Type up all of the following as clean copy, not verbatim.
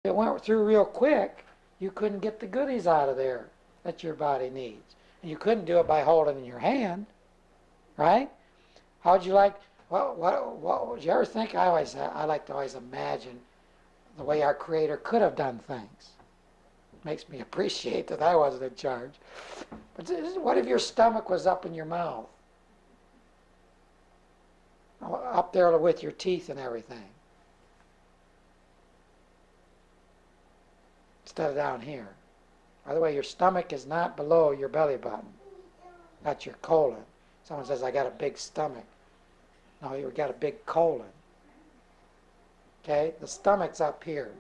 If it went through real quick, you couldn't get the goodies out of there that your body needs. And you couldn't do it by holding it in your hand, right? How'd you like, what would you ever think? I like to always imagine the way our Creator could have done things. Makes me appreciate that I wasn't in charge. But what if your stomach was up in your mouth? Up there with your teeth and everything. Instead of down here. By the way, your stomach is not below your belly button. That's your colon. Someone says, I got a big stomach. No, you've got a big colon. Okay? The stomach's up here.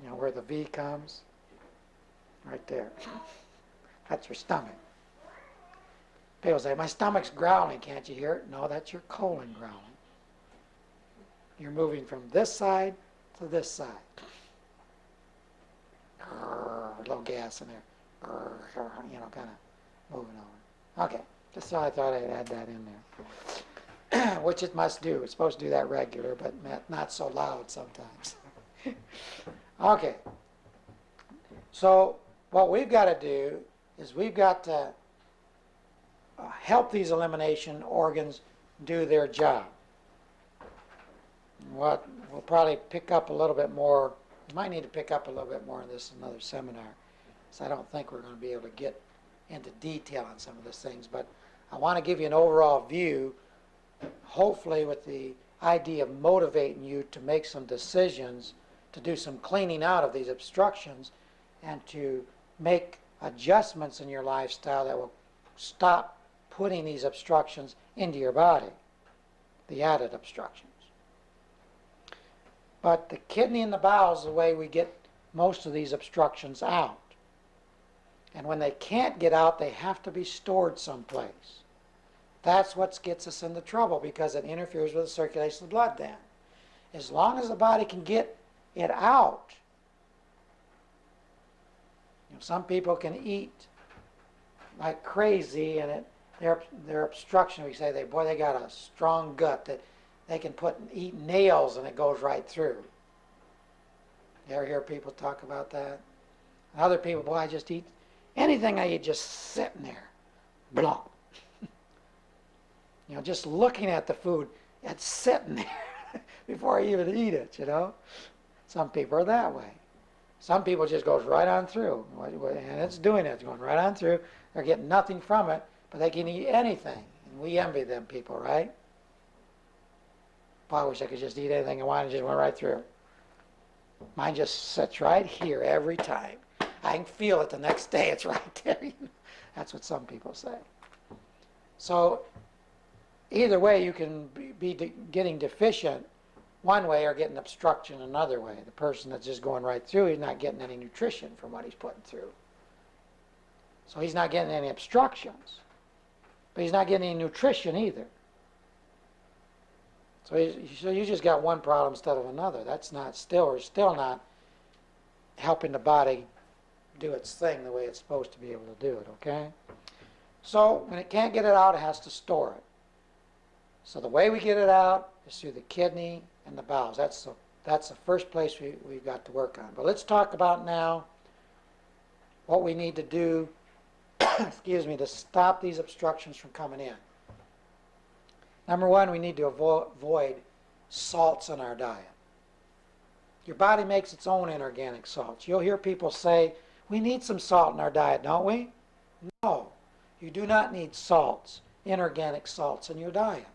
You know where the V comes? Right there. That's your stomach. People say, my stomach's growling. Can't you hear it? No, that's your colon growling. You're moving from this side to this side. A little gas in there. You know, kind of moving over. Okay, just so I thought I'd add that in there. Which it must do. It's supposed to do that regular, but not so loud sometimes. Okay. So what we've got to do is we've got to help these elimination organs do their job. What we'll probably pick up a little bit more, you might need to pick up a little bit more in this another seminar, so I don't think we're going to be able to get into detail on some of these things, but I want to give you an overall view, hopefully with the idea of motivating you to make some decisions, to do some cleaning out of these obstructions, and to make adjustments in your lifestyle that will stop putting these obstructions into your body, the added obstructions. But the kidney and the bowel is the way we get most of these obstructions out. And when they can't get out, they have to be stored someplace. That's what gets us into trouble, because it interferes with the circulation of the blood then. As long as the body can get it out, you know, some people can eat like crazy, and their obstruction, we say, they got a strong gut that they can eat nails and it goes right through. You ever hear people talk about that? And other people, boy, I just eat anything I eat just sitting there. Blah. You know, just looking at the food, it's sitting there before I even eat it, you know. Some people are that way. Some people just goes right on through, and it's doing it. It's going right on through. They're getting nothing from it, but they can eat anything. And we envy them people, right? Boy, I wish I could just eat anything I wanted and just went right through. Mine just sits right here every time. I can feel it the next day. It's right there. That's what some people say. So either way, you can be getting deficient one way or getting obstruction another way. The person that's just going right through, he's not getting any nutrition from what he's putting through. So he's not getting any obstructions, but he's not getting any nutrition either. So you just got one problem instead of another. That's not still not helping the body do its thing the way it's supposed to be able to do it, okay? So when it can't get it out, it has to store it. So the way we get it out is through the kidney and the bowels. That's the first place we've got to work on. But let's talk about now what we need to do excuse me, to stop these obstructions from coming in. Number one, we need to avoid salts in our diet. Your body makes its own inorganic salts. You'll hear people say, we need some salt in our diet, don't we? No, you do not need salts, inorganic salts in your diet.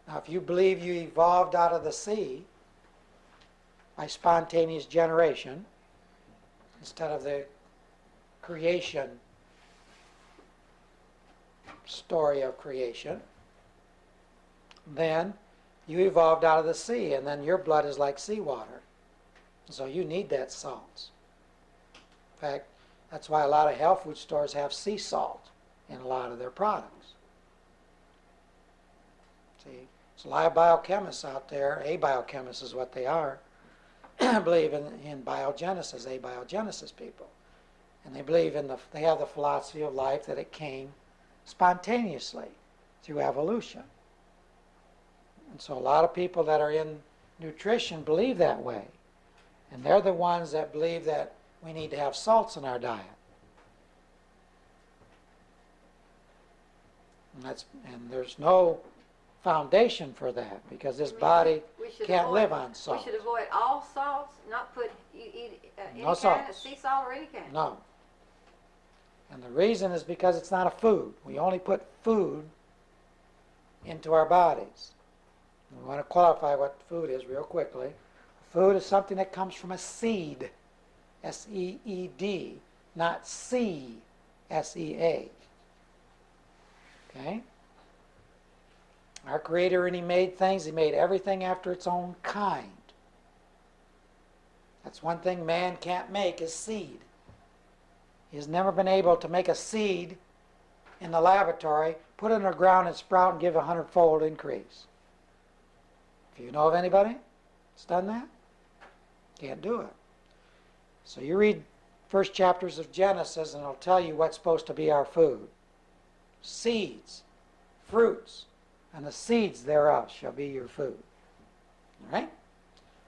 Now, if you believe you evolved out of the sea by spontaneous generation instead of the creation story of creation, then you evolved out of the sea, and then your blood is like seawater. So you need that salt. In fact, that's why a lot of health food stores have sea salt in a lot of their products. See, there's a lot of biochemists out there. Abiochemists is what they are. Believe in biogenesis, abiogenesis people. And they believe they have the philosophy of life that it came spontaneously through evolution. And so a lot of people that are in nutrition believe that way. And they're the ones that believe that we need to have salts in our diet. And there's no foundation for that, because this body can't live on salt. We should avoid all salts, not put any No kind of salts. sea salt or any kind. No. And the reason is because it's not a food. We only put food into our bodies. We want to qualify what food is real quickly. Food is something that comes from a seed, S-E-E-D, not C, S-E-A. Okay? Our Creator, when He made things, He made everything after its own kind. That's one thing man can't make, is seed. He's never been able to make a seed in the laboratory, put it in the ground and sprout and give a 100-fold increase. If you know of anybody that's done that, can't do it. So you read first chapters of Genesis and it'll tell you what's supposed to be our food. Seeds, fruits, and the seeds thereof shall be your food. All right?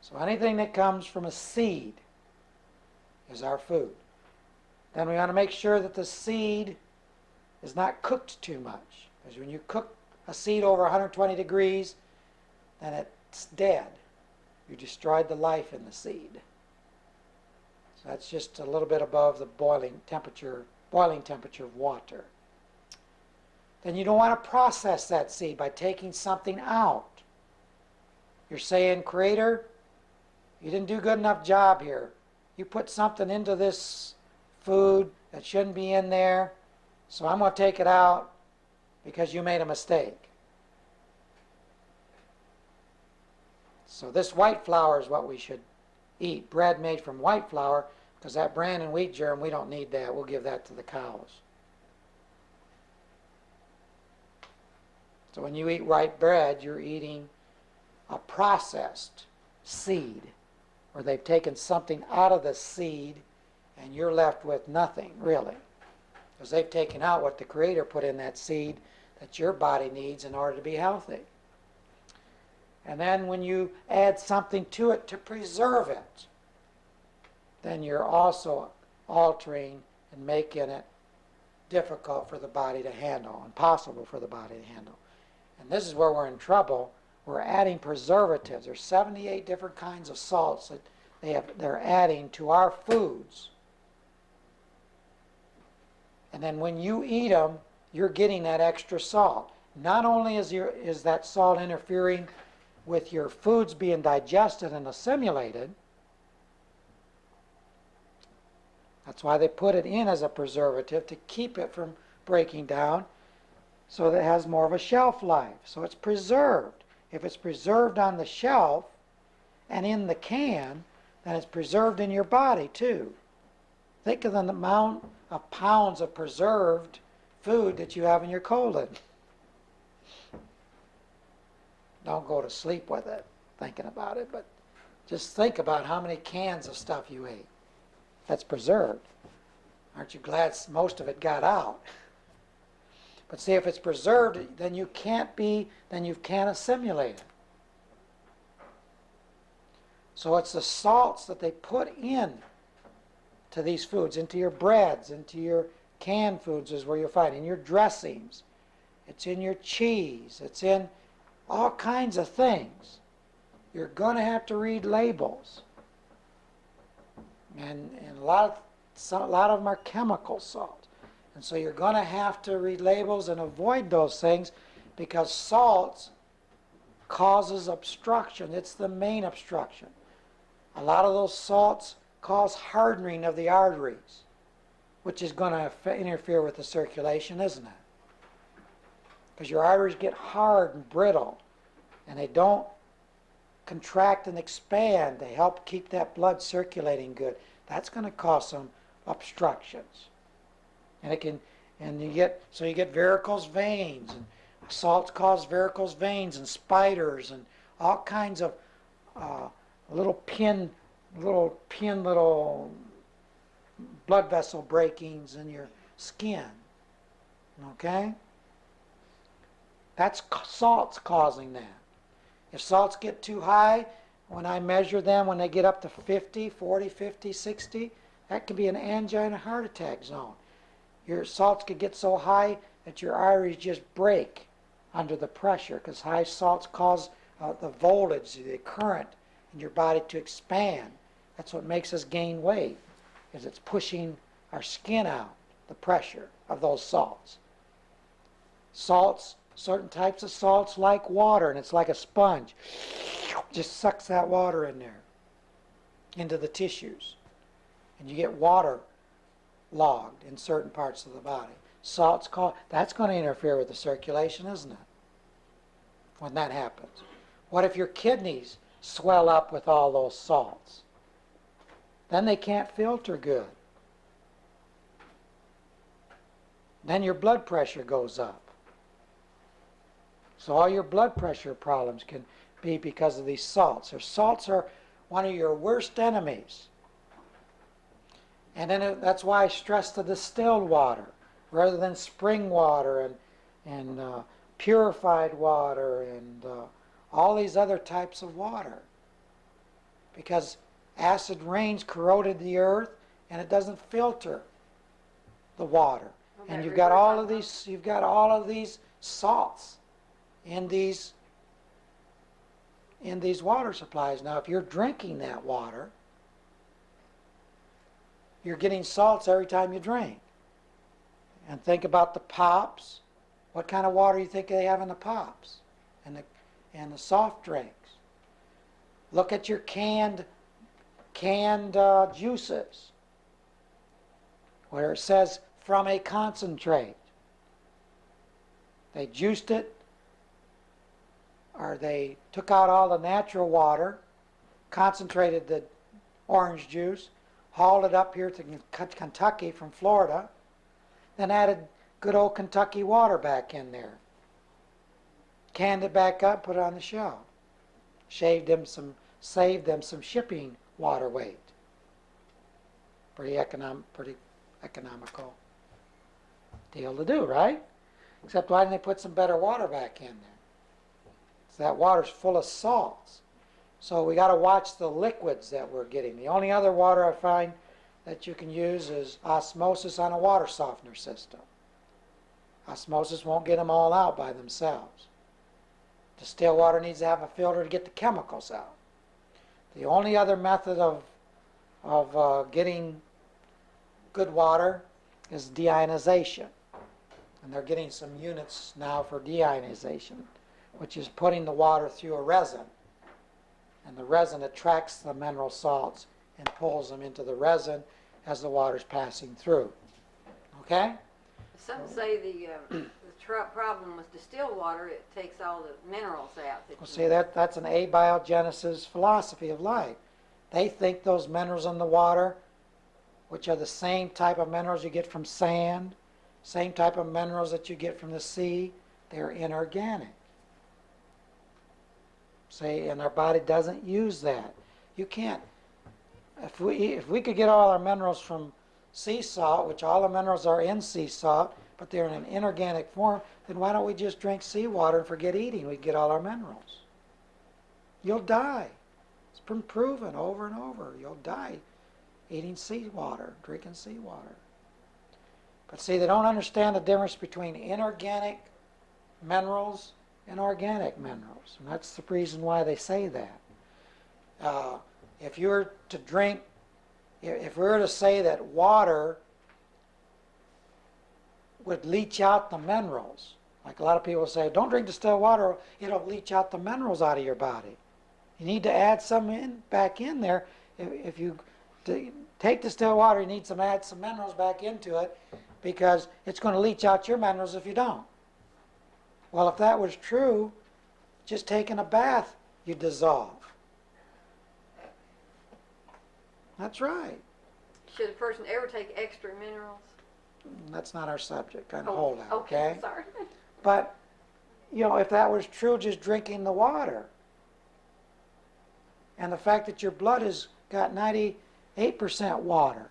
So anything that comes from a seed is our food. Then we want to make sure that the seed is not cooked too much. Because when you cook a seed over 120 degrees, then it's dead. You destroyed the life in the seed. So that's just a little bit above the boiling temperature of water. Then you don't want to process that seed by taking something out. You're saying, Creator, you didn't do a good enough job here. You put something into this food that shouldn't be in there, so I'm going to take it out because you made a mistake. So this white flour is what we should eat. Bread made from white flour, because that bran and wheat germ, we don't need that. We'll give that to the cows. So when you eat white bread, you're eating a processed seed, where they've taken something out of the seed and you're left with nothing, really. Because they've taken out what the Creator put in that seed that your body needs in order to be healthy. And then when you add something to it to preserve it, then you're also altering and making it difficult for the body to handle, impossible for the body to handle. And this is where we're in trouble. We're adding preservatives. There's 78 different kinds of salts that they're adding to our foods. And then when you eat them, you're getting that extra salt. Not only is that salt interfering with your foods being digested and assimilated, that's why they put it in as a preservative, to keep it from breaking down, so that it has more of a shelf life. So it's preserved. If it's preserved on the shelf and in the can, then it's preserved in your body too. Think of the amount of pounds of preserved food that you have in your colon. Don't go to sleep with it, thinking about it, but just think about how many cans of stuff you ate that's preserved. Aren't you glad most of it got out? But see, if it's preserved, then you can't assimilate it. So it's the salts that they put in to these foods, into your breads, into your canned foods is where you'll find it. In your dressings, it's in your cheese, it's in all kinds of things. You're going to have to read labels. And a lot of them are chemical salt. And so you're going to have to read labels and avoid those things, because salt causes obstruction. It's the main obstruction. A lot of those salts cause hardening of the arteries, which is going to interfere with the circulation, isn't it? Because your arteries get hard and brittle, and they don't contract and expand. They help keep that blood circulating good. That's going to cause some obstructions. And you get varicose veins, and salts cause varicose veins and spiders and all kinds of little blood vessel breakings in your skin. Okay? That's salts causing that. If salts get too high, when I measure them, when they get up to 50, 40, 50, 60, that could be an angina heart attack zone. Your salts could get so high that your arteries just break under the pressure, because high salts cause the voltage, the current in your body to expand. That's what makes us gain weight, is it's pushing our skin out, the pressure of those salts. Salts, certain types of salts like water, and it's like a sponge. Just sucks that water in there, into the tissues. And you get water logged in certain parts of the body. Salts, that's going to interfere with the circulation, isn't it? When that happens. What if your kidneys swell up with all those salts? Then they can't filter good. Then your blood pressure goes up. So all your blood pressure problems can be because of these salts. Or salts are one of your worst enemies. And then that's why I stress the distilled water rather than spring water and purified water and all these other types of water. Because acid rains corroded the earth and it doesn't filter the water. Okay, And you've got all of these salts in these water supplies. Now, if you're drinking that water, you're getting salts every time you drink. And think about the pops. What kind of water do you think they have in the pops and the soft drinks? Look at your canned juices, where it says from a concentrate. They juiced it, or they took out all the natural water, concentrated the orange juice, hauled it up here to Kentucky from Florida, then added good old Kentucky water back in there. Canned it back up, put it on the shelf. Saved them some shipping water weight. Pretty economical deal to do, right? Except why didn't they put some better water back in there? So that water's full of salts. So we got to watch the liquids that we're getting. The only other water I find that you can use is osmosis on a water softener system. Osmosis won't get them all out by themselves. Distilled water needs to have a filter to get the chemicals out. The only other method of getting good water is deionization. And they're getting some units now for deionization, which is putting the water through a resin. And the resin attracts the mineral salts and pulls them into the resin as the water's passing through. Okay? Some say the problem with distilled water, it takes all the minerals out. Well, see, that's an abiogenesis philosophy of life. They think those minerals in the water, which are the same type of minerals you get from sand, same type of minerals that you get from the sea, they're inorganic. See, and our body doesn't use that. You can't. If we could get all our minerals from sea salt, which all the minerals are in sea salt, but they're in an inorganic form, then why don't we just drink seawater and forget eating? We get all our minerals. You'll die. It's been proven over and over. You'll die eating seawater, drinking seawater. But see, they don't understand the difference between inorganic minerals and organic minerals. And that's the reason why they say that. If you were to drink, if we were to say that water would leach out the minerals, like a lot of people say, don't drink distilled water, it'll leach out the minerals out of your body. You need to add some back in there. If you take distilled water, you need to add some minerals back into it, because it's going to leach out your minerals if you don't. Well, if that was true, just taking a bath, you dissolve. That's right. Should a person ever take extra minerals? That's not our subject. Kind of hold out, okay? okay? Sorry. But, you know, if that was true, just drinking the water, and the fact that your blood has got 98% water,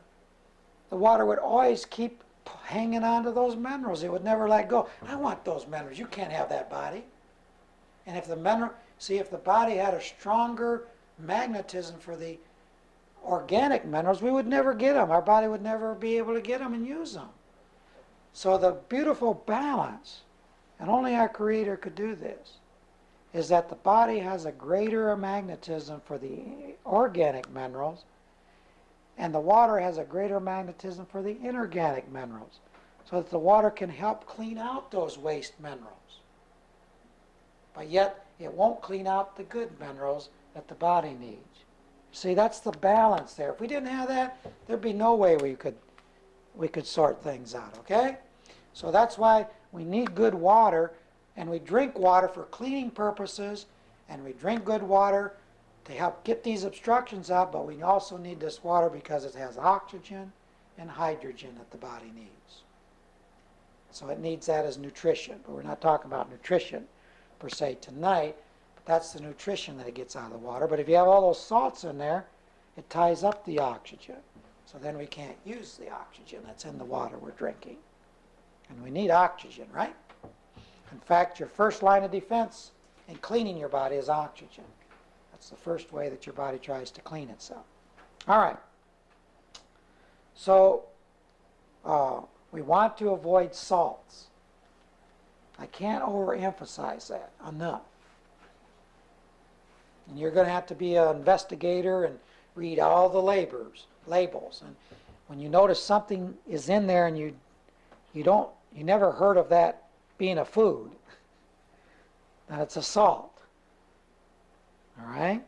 the water would always keep hanging on to those minerals. It would never let go. I want those minerals. You can't have that body. And if the body had a stronger magnetism for the organic minerals, we would never get them. Our body would never be able to get them and use them. So the beautiful balance, and only our Creator could do this, is that the body has a greater magnetism for the organic minerals, and the water has a greater magnetism for the inorganic minerals, so that the water can help clean out those waste minerals. But yet, it won't clean out the good minerals that the body needs. See, that's the balance there. If we didn't have that, there'd be no way we could sort things out, okay? So that's why we need good water, and we drink water for cleaning purposes, and we drink good water to help get these obstructions out, but we also need this water because it has oxygen and hydrogen that the body needs. So it needs that as nutrition, but we're not talking about nutrition per se tonight, but that's the nutrition that it gets out of the water. But if you have all those salts in there, it ties up the oxygen. So then we can't use the oxygen that's in the water we're drinking. And we need oxygen, right? In fact, your first line of defense in cleaning your body is oxygen. That's the first way that your body tries to clean itself. All right. So we want to avoid salts. I can't overemphasize that enough. And you're going to have to be an investigator and read all the labels. And when you notice something is in there and you never heard of that being a food, then it's a salt. All right?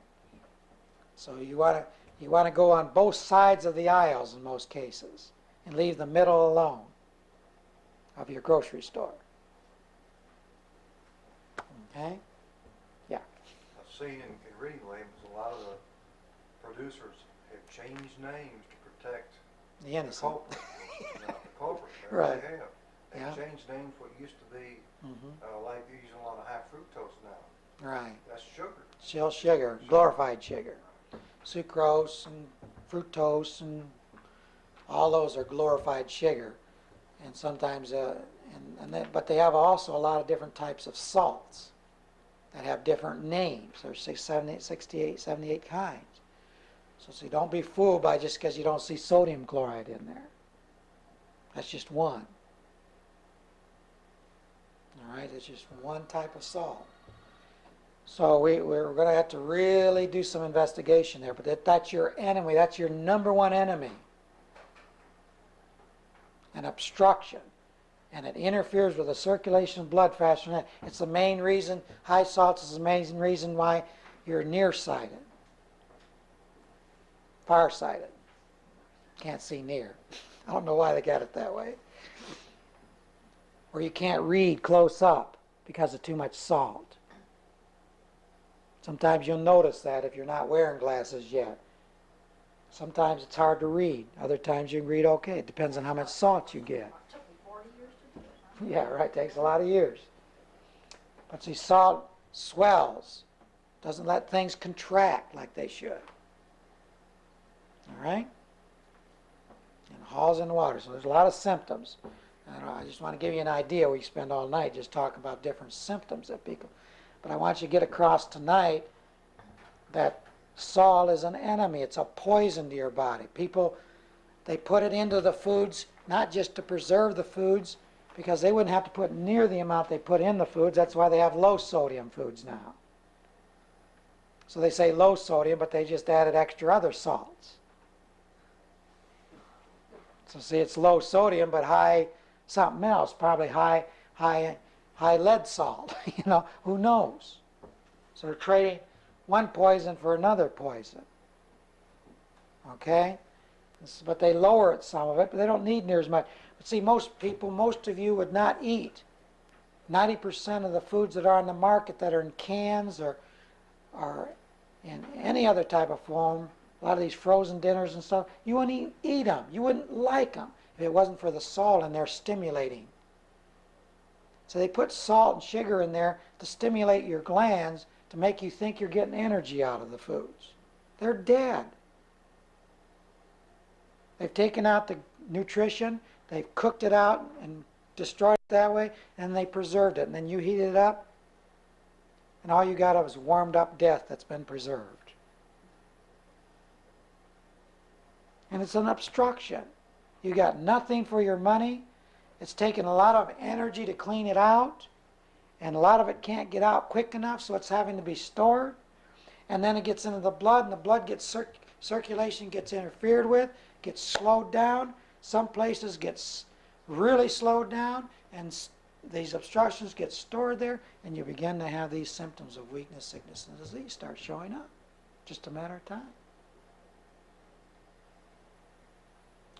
So you want to go on both sides of the aisles in most cases and leave the middle alone of your grocery store. Okay? Yeah. I see in reading labels, a lot of the producers have changed names to protect The innocent. culprit. Not the culprit. They Right. really have. They've Yeah. changed names what used to be, like they're using a lot of high fructose now. Right. That's sugar. Still sugar, glorified sugar. Sucrose and fructose and all those are glorified sugar. And sometimes, but they have also a lot of different types of salts that have different names. There's 68, 78 kinds. So don't be fooled by just because you don't see sodium chloride in there. That's just one. All right, it's just one type of salt. So we're going to have to really do some investigation there. But that's your enemy. That's your number one enemy. An obstruction. And it interferes with the circulation of blood faster than that. It's the main reason, high salts is the main reason why you're nearsighted. Farsighted. Can't see near. I don't know why they got it that way. Or you can't read close up because of too much salt. Sometimes you'll notice that if you're not wearing glasses yet. Sometimes it's hard to read. Other times you can read okay. It depends on how much salt you get. It took me 40 years to do it. Yeah, right. Takes a lot of years. But see, salt swells. Doesn't let things contract like they should. All right? And hauls in the water. So there's a lot of symptoms. And I just want to give you an idea. We spend all night just talking about different symptoms that people. But I want you to get across tonight that salt is an enemy. It's a poison to your body. People, they put it into the foods, not just to preserve the foods, because they wouldn't have to put near the amount they put in the foods. That's why they have low sodium foods now. So they say low sodium, but they just added extra other salts. So see, it's low sodium, but high something else, probably high lead salt. Who knows? So they're trading one poison for another poison. Okay? But they lower it, some of it, but they don't need near as much. But see, most of you would not eat 90% of the foods that are on the market that are in cans or in any other type of form. A lot of these frozen dinners and stuff, you wouldn't eat them. You wouldn't like them if it wasn't for the salt and they're stimulating. So they put salt and sugar in there to stimulate your glands to make you think you're getting energy out of the foods. They're dead. They've taken out the nutrition, they've cooked it out and destroyed it that way, and they preserved it. And then you heat it up, and all you got is warmed up death that's been preserved. and it's an obstruction. You got nothing for your money. It's taking a lot of energy to clean it out, and a lot of it can't get out quick enough, so it's having to be stored. And then it gets into the blood, and the blood gets circulation gets interfered with, gets slowed down. Some places gets really slowed down, and these obstructions get stored there, and you begin to have these symptoms of weakness, sickness, and disease start showing up. Just a matter of time.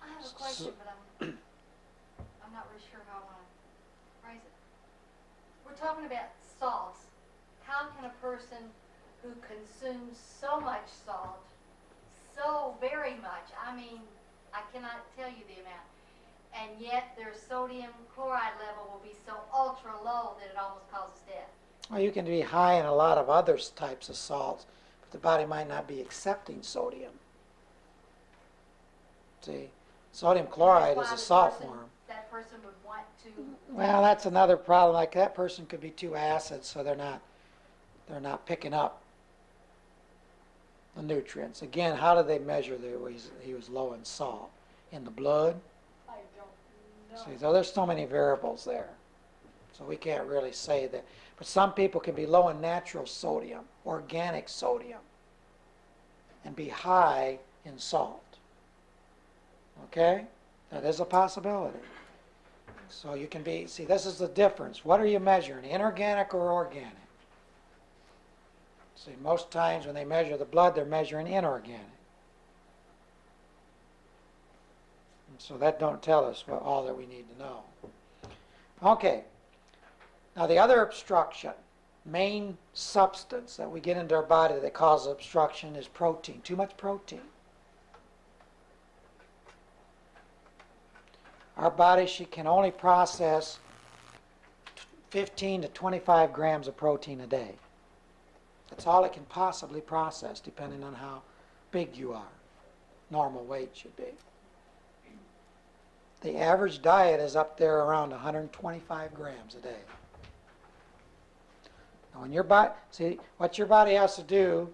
I have a question, but I'm not really sure how I want to phrase it. We're talking about salts. How can a person who consumes so much salt, so very much, I mean, I cannot tell you the amount, and yet their sodium chloride level will be so ultra low that it almost causes death? Well, you can be high in a lot of other types of salts, but the body might not be accepting sodium. See, sodium chloride is a salt form. That person would want to. Well, that's another problem. Like that person could be too acid, so they're not picking up the nutrients. Again, how do they measure that he was low in salt? In the blood? I don't know. See, so there's so many variables there. So we can't really say that. But some people can be low in natural sodium, organic sodium, and be high in salt. Okay? That is a possibility. So you can be, see, this is the difference. What are you measuring, inorganic or organic? See, most times when they measure the blood, they're measuring inorganic. And so that don't tell us all that we need to know. Okay. Now the other obstruction, main substance that we get into our body that causes obstruction is protein. Too much protein. Our body can only process 15 to 25 grams of protein a day. That's all it can possibly process, depending on how big you are. Normal weight should be. The average diet is up there around 125 grams a day. Now, when your body, see, what your body has to do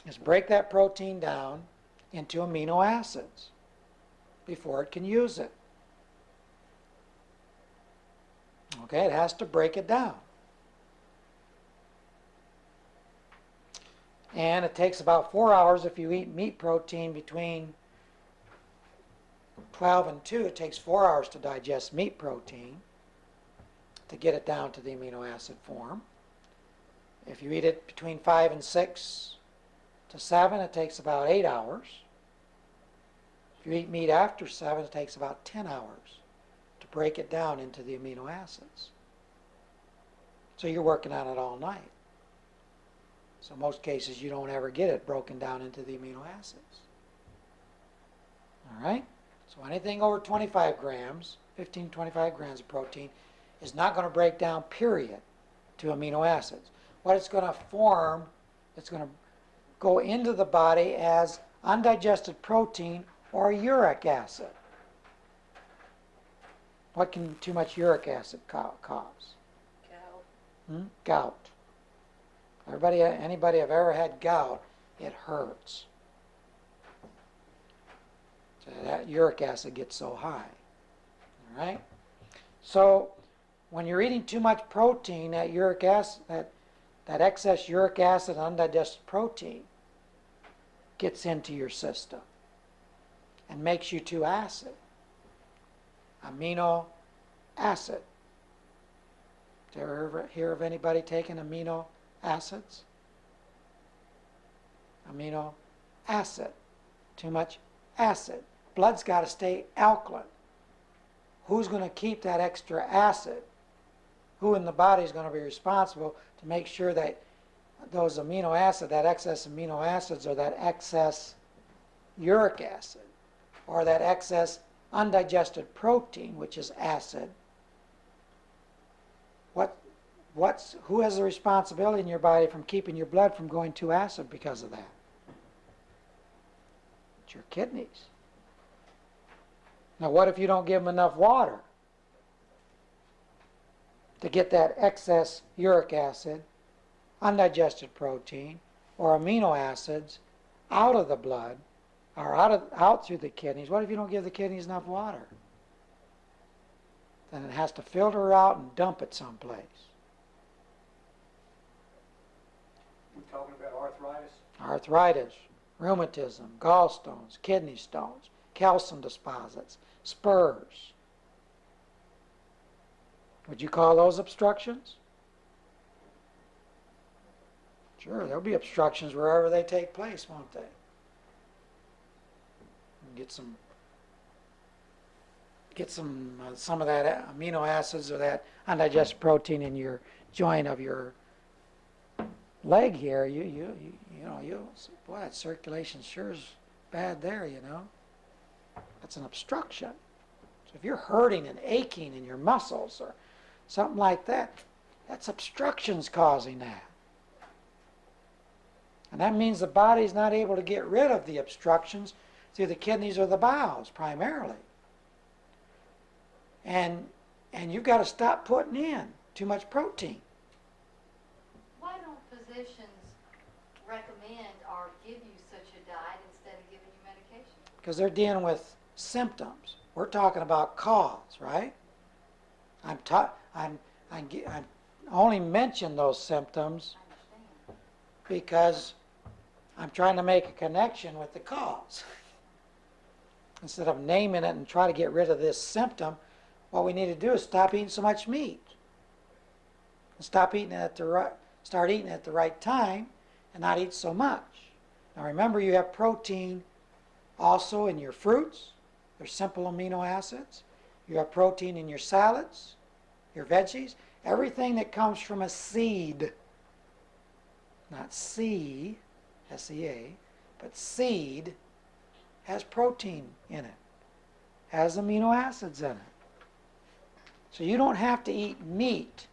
is break that protein down into amino acids before it can use it. Okay, it has to break it down. And it takes about 4 hours if you eat meat protein between 12 and 2. It takes 4 hours to digest meat protein to get it down to the amino acid form. If you eat it between 5 and 6 to 7, it takes about 8 hours. If you eat meat after 7, it takes about 10 hours to break it down into the amino acids. So you're working on it all night. So in most cases, you don't ever get it broken down into the amino acids. All right? So anything over 25 grams, 15, 25 grams of protein, is not going to break down, period, to amino acids. What it's going to form, it's going to go into the body as undigested protein or uric acid. What can too much uric acid cause? Gout. Gout. Anybody have ever had gout, it hurts. So that uric acid gets so high. All right? So when you're eating too much protein, that uric acid, that excess uric acid, undigested protein, gets into your system and makes you too acid. Amino acid. Did you ever hear of anybody taking amino acids? Amino acid. Too much acid. Blood's got to stay alkaline. Who's going to keep that extra acid? Who in the body is going to be responsible to make sure that those amino acids, that excess amino acids, or that excess uric acid, or that excess undigested protein, which is acid, who has the responsibility in your body from keeping your blood from going too acid because of that? It's your kidneys. Now what if you don't give them enough water to get that excess uric acid, undigested protein, or amino acids out of the blood are out through the kidneys, what if you don't give the kidneys enough water? Then it has to filter out and dump it someplace. We're talking about arthritis. Arthritis, rheumatism, gallstones, kidney stones, calcium deposits, spurs. Would you call those obstructions? Sure, there'll be obstructions wherever they take place, won't they? Get some of that amino acids or that undigested protein in your joint of your leg here. Boy, that circulation sure is bad there. That's an obstruction. So if you're hurting and aching in your muscles or something like that, that's obstructions causing that. And that means the body's not able to get rid of the obstructions through the kidneys or the bowels primarily. And you've got to stop putting in too much protein. Why don't physicians recommend or give you such a diet instead of giving you medication? Because they're dealing with symptoms. We're talking about cause, right? I'm only mention those symptoms I understand. because I'm trying to make a connection with the cause. Instead of naming it and try to get rid of this symptom, what we need to do is stop eating so much meat. And start eating at the right time and not eat so much. Now remember, you have protein also in your fruits. They're simple amino acids. You have protein in your salads, your veggies. Everything that comes from a seed, not C, S-E-A, but seed, has protein in it, has amino acids in it. So you don't have to eat meat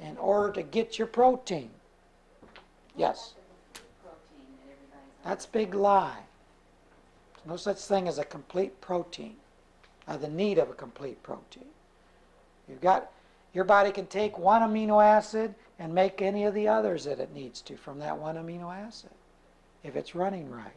in order to get your protein. Yes? That's a big lie. There's no such thing as a complete protein, or the need of a complete protein. Your body can take one amino acid and make any of the others that it needs to from that one amino acid, if it's running right.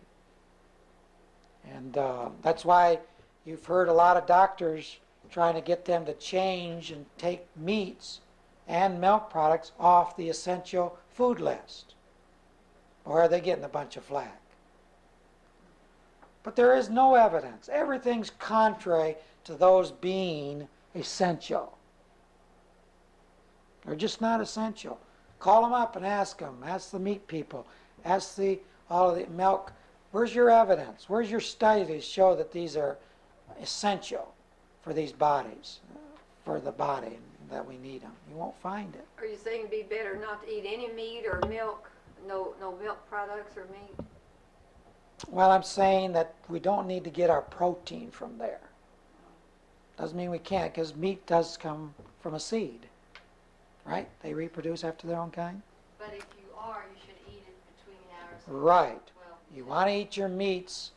And that's why you've heard a lot of doctors trying to get them to change and take meats and milk products off the essential food list. Or are they getting a bunch of flack? But there is no evidence. Everything's contrary to those being essential. They're just not essential. Call them up and ask them. Ask the meat people. Ask all of the milk. Where's your evidence? Where's your study to show that these are essential for these bodies, for the body, that we need them? You won't find it. Are you saying it'd be better not to eat any meat or milk? No milk products or meat? Well, I'm saying that we don't need to get our protein from there. Doesn't mean we can't, because meat does come from a seed, right? They reproduce after their own kind. But if you are, you should eat it between the hours of Right. 12 and You 10. want to eat your meats,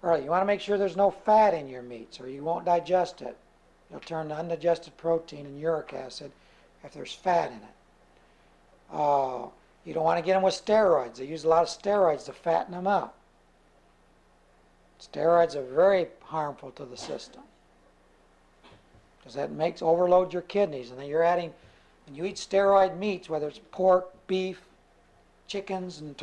right? You want to make sure there's no fat in your meats, or you won't digest it. You'll turn to undigested protein and uric acid if there's fat in it. You don't want to get them with steroids. They use a lot of steroids to fatten them up. Steroids are very harmful to the system, because that overload your kidneys, and then you're adding, when you eat steroid meats, whether it's pork, beef, chickens, and